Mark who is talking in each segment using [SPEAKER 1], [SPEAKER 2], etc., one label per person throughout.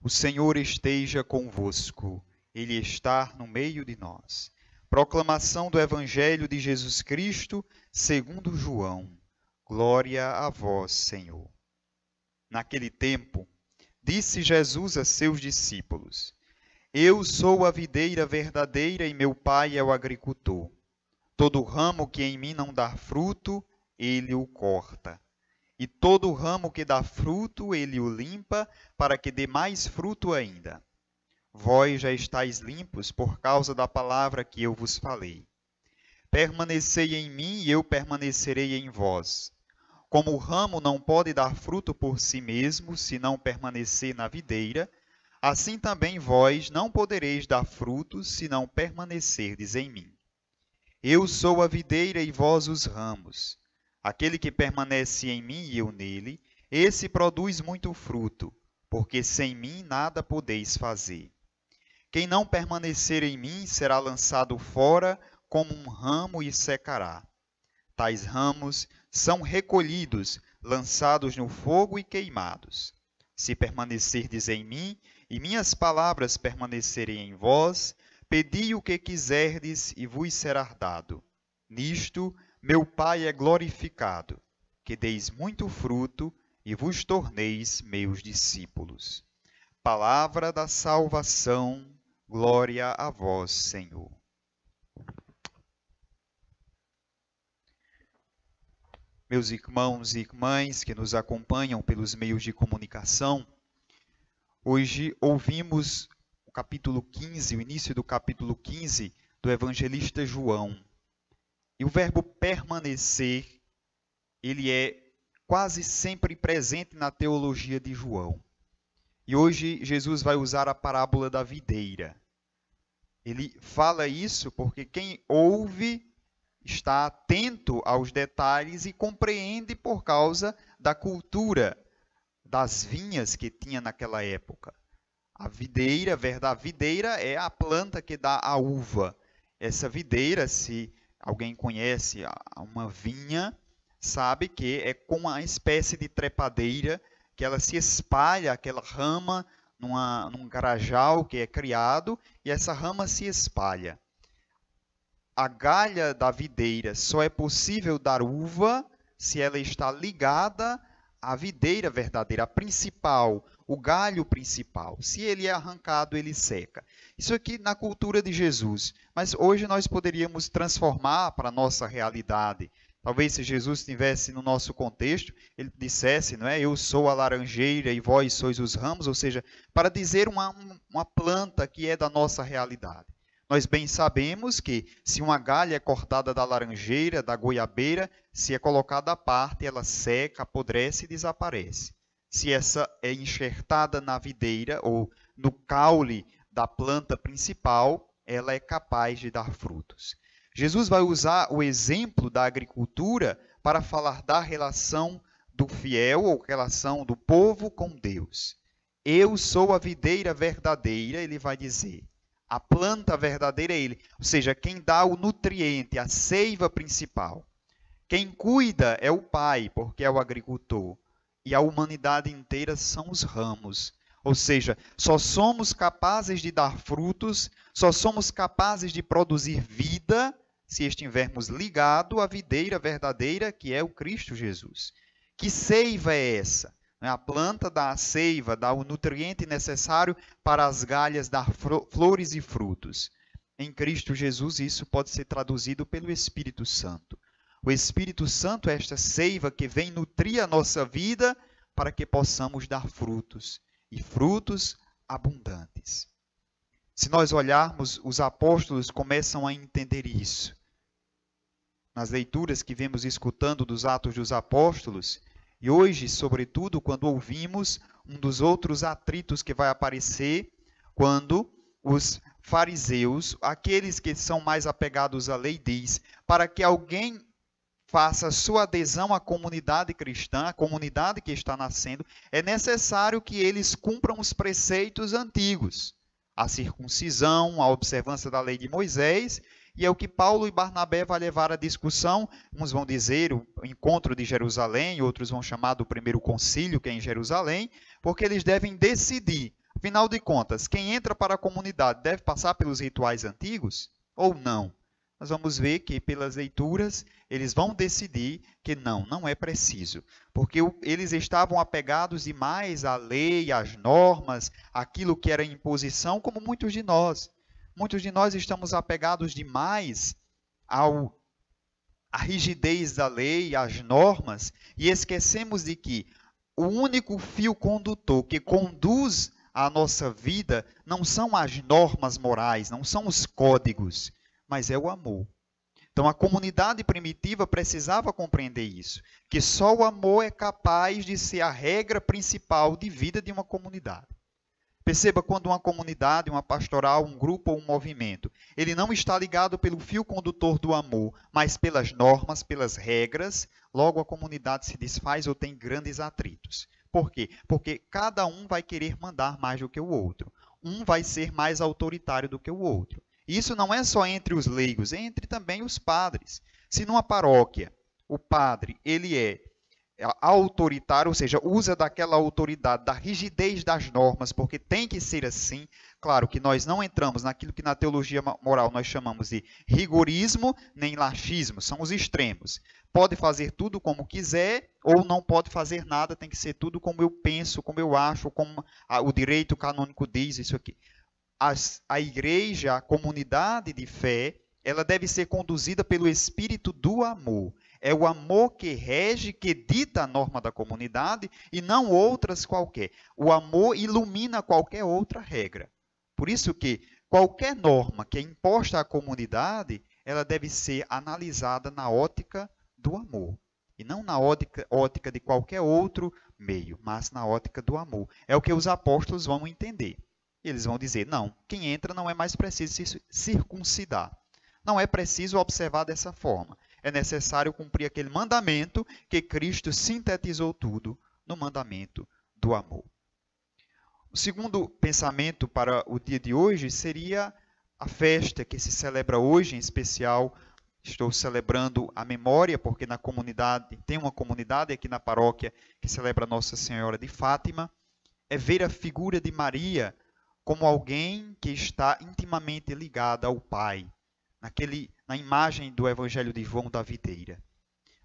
[SPEAKER 1] O Senhor esteja convosco, Ele está no meio de nós. Proclamação do Evangelho de Jesus Cristo, segundo João. Glória a vós, Senhor. Naquele tempo, disse Jesus a seus discípulos: Eu sou a videira verdadeira e meu Pai é o agricultor. Todo ramo que em mim não dá fruto, ele o corta. E todo ramo que dá fruto, ele o limpa, para que dê mais fruto ainda. Vós já estáis limpos por causa da palavra que eu vos falei. Permanecei em mim e eu permanecerei em vós. Como o ramo não pode dar fruto por si mesmo, se não permanecer na videira, assim também vós não podereis dar frutos, se não permanecerdes em mim. Eu sou a videira e vós os ramos. Aquele que permanece em mim e eu nele, esse produz muito fruto, porque sem mim nada podeis fazer. Quem não permanecer em mim será lançado fora como um ramo e secará. Tais ramos são recolhidos, lançados no fogo e queimados. Se permanecerdes em mim e minhas palavras permanecerem em vós, pedi o que quiserdes e vos será dado. Nisto meu Pai é glorificado, que deis muito fruto e vos torneis meus discípulos. Palavra da salvação, glória a vós, Senhor. Meus irmãos e irmãs que nos acompanham pelos meios de comunicação, hoje ouvimos o capítulo 15, o início do capítulo 15 do evangelista João. E o verbo permanecer, ele é quase sempre presente na teologia de João. E hoje Jesus vai usar a parábola da videira. Ele fala isso porque quem ouve está atento aos detalhes e compreende por causa da cultura das vinhas que tinha naquela época. A videira é a planta que dá a uva. Essa videira, se alguém conhece uma vinha, sabe que é com uma espécie de trepadeira que ela se espalha, aquela rama, num garajal que é criado, e essa rama se espalha. A galha da videira só é possível dar uva se ela está ligada à videira verdadeira, a principal, o galho principal. Se ele é arrancado, ele seca. Isso aqui na cultura de Jesus. Mas hoje nós poderíamos transformar para a nossa realidade. Talvez se Jesus estivesse no nosso contexto, ele dissesse, não é? Eu sou a laranjeira e vós sois os ramos, ou seja, para dizer uma planta que é da nossa realidade. Nós bem sabemos que se uma galha é cortada da laranjeira, da goiabeira, se é colocada à parte, ela seca, apodrece e desaparece. Se essa é enxertada na videira ou no caule da planta principal, ela é capaz de dar frutos. Jesus vai usar o exemplo da agricultura para falar da relação do fiel ou relação do povo com Deus. Eu sou a videira verdadeira, ele vai dizer. A planta verdadeira é ele, ou seja, quem dá o nutriente, a seiva principal. Quem cuida é o Pai, porque é o agricultor. E a humanidade inteira são os ramos. Ou seja, só somos capazes de dar frutos, só somos capazes de produzir vida se estivermos ligados à videira verdadeira, que é o Cristo Jesus. Que seiva é essa? A planta dá a seiva, dá o nutriente necessário para as galhas dar flores e frutos. Em Cristo Jesus, isso pode ser traduzido pelo Espírito Santo. O Espírito Santo é esta seiva que vem nutrir a nossa vida para que possamos dar frutos, e frutos abundantes. Se nós olharmos, os apóstolos começam a entender isso. Nas leituras que vemos escutando dos Atos dos Apóstolos, e hoje, sobretudo, quando ouvimos um dos outros atritos que vai aparecer, quando os fariseus, aqueles que são mais apegados à lei, diz, para que alguém faça sua adesão à comunidade cristã, à comunidade que está nascendo, é necessário que eles cumpram os preceitos antigos. A circuncisão, a observância da lei de Moisés, e é o que Paulo e Barnabé vai levar à discussão. Uns vão dizer o encontro de Jerusalém, outros vão chamar do primeiro concílio, que é em Jerusalém, porque eles devem decidir Afinal de contas, quem entra para a comunidade deve passar pelos rituais antigos ou não? Nós vamos ver que pelas leituras eles vão decidir que não é preciso, porque eles estavam apegados demais à lei, às normas, aquilo que era imposição, como muitos de nós. Muitos de nós estamos apegados demais à rigidez da lei, às normas, e esquecemos de que o único fio condutor que conduz a nossa vida não são as normas morais, não são os códigos, mas é o amor. Então a comunidade primitiva precisava compreender isso, que só o amor é capaz de ser a regra principal de vida de uma comunidade. Perceba, quando uma comunidade, uma pastoral, um grupo ou um movimento, ele não está ligado pelo fio condutor do amor, mas pelas normas, pelas regras, logo a comunidade se desfaz ou tem grandes atritos. Por quê? Porque cada um vai querer mandar mais do que o outro. Um vai ser mais autoritário do que o outro. E isso não é só entre os leigos, é entre também os padres. Se numa paróquia o padre ele é autoritário, ou seja, usa daquela autoridade, da rigidez das normas, porque tem que ser assim. Claro que nós não entramos naquilo que na teologia moral nós chamamos de rigorismo nem laxismo, são os extremos. Pode fazer tudo como quiser ou não pode fazer nada, tem que ser tudo como eu penso, como eu acho, como o direito canônico diz, isso aqui. A igreja, a comunidade de fé, ela deve ser conduzida pelo espírito do amor. É o amor que rege, que dita a norma da comunidade e não outras qualquer. O amor ilumina qualquer outra regra. Por isso que qualquer norma que é imposta à comunidade, ela deve ser analisada na ótica do amor. E não na ótica de qualquer outro meio, mas na ótica do amor. É o que os apóstolos vão entender. Eles vão dizer, não, quem entra não é mais preciso se circuncidar. Não é preciso observar dessa forma. É necessário cumprir aquele mandamento que Cristo sintetizou tudo no mandamento do amor. O segundo pensamento para o dia de hoje seria a festa que se celebra hoje, em especial. Estou celebrando a memória, porque na comunidade, tem uma comunidade aqui na paróquia que celebra Nossa Senhora de Fátima. É ver a figura de Maria como alguém que está intimamente ligada ao Pai, na imagem do Evangelho de João da videira.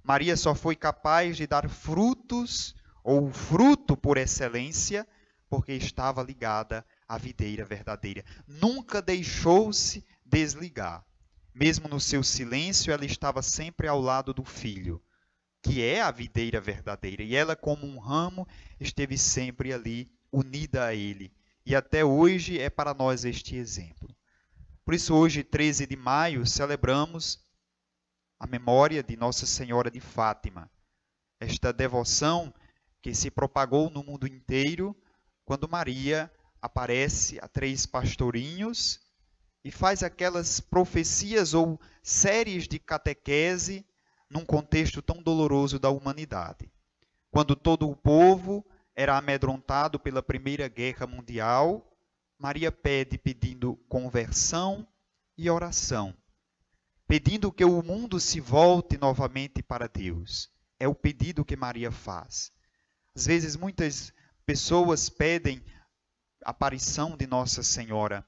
[SPEAKER 1] Maria só foi capaz de dar frutos, ou o fruto por excelência, porque estava ligada à videira verdadeira. Nunca deixou-se desligar. Mesmo no seu silêncio, ela estava sempre ao lado do Filho, que é a videira verdadeira. E ela, como um ramo, esteve sempre ali, unida a Ele. E até hoje é para nós este exemplo. Por isso, hoje, 13 de maio, celebramos a memória de Nossa Senhora de Fátima. Esta devoção que se propagou no mundo inteiro quando Maria aparece a 3 pastorinhos e faz aquelas profecias ou séries de catequese num contexto tão doloroso da humanidade. Quando todo o povo era amedrontado pela Primeira Guerra Mundial, Maria pedindo conversão e oração, pedindo que o mundo se volte novamente para Deus. É o pedido que Maria faz. Às vezes, muitas pessoas pedem a aparição de Nossa Senhora.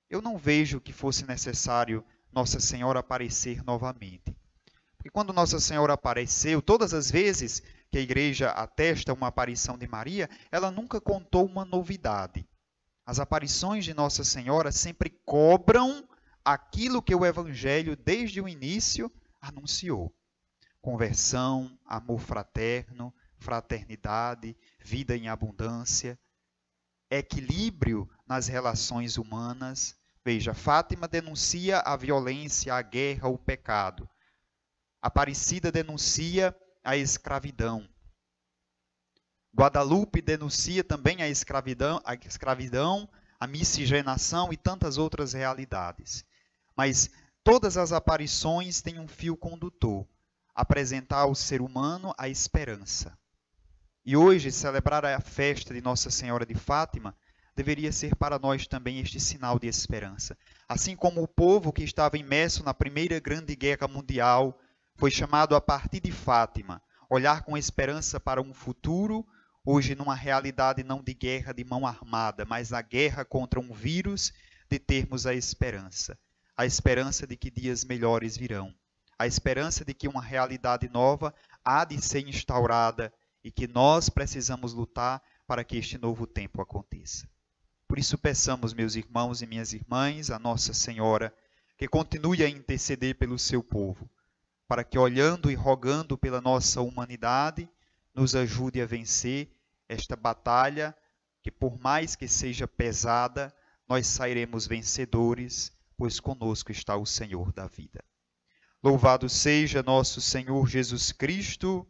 [SPEAKER 1] Eu não vejo que fosse necessário Nossa Senhora aparecer novamente. Porque quando Nossa Senhora apareceu, todas as vezes que a igreja atesta uma aparição de Maria, ela nunca contou uma novidade. As aparições de Nossa Senhora sempre cobram aquilo que o Evangelho, desde o início, anunciou. Conversão, amor fraterno, fraternidade, vida em abundância, equilíbrio nas relações humanas. Veja, Fátima denuncia a violência, a guerra, o pecado. Aparecida denuncia a escravidão. Guadalupe denuncia também a escravidão, a miscigenação e tantas outras realidades. Mas todas as aparições têm um fio condutor: apresentar ao ser humano a esperança. E hoje, celebrar a festa de Nossa Senhora de Fátima deveria ser para nós também este sinal de esperança. Assim como o povo que estava imerso na Primeira Grande Guerra Mundial foi chamado a partir de Fátima, olhar com esperança para um futuro hoje numa realidade não de guerra de mão armada, mas a guerra contra um vírus, de termos a esperança de que dias melhores virão, a esperança de que uma realidade nova há de ser instaurada e que nós precisamos lutar para que este novo tempo aconteça. Por isso peçamos, meus irmãos e minhas irmãs, a Nossa Senhora, que continue a interceder pelo seu povo, para que, olhando e rogando pela nossa humanidade, nos ajude a vencer esta batalha, que por mais que seja pesada, nós sairemos vencedores, pois conosco está o Senhor da vida. Louvado seja nosso Senhor Jesus Cristo,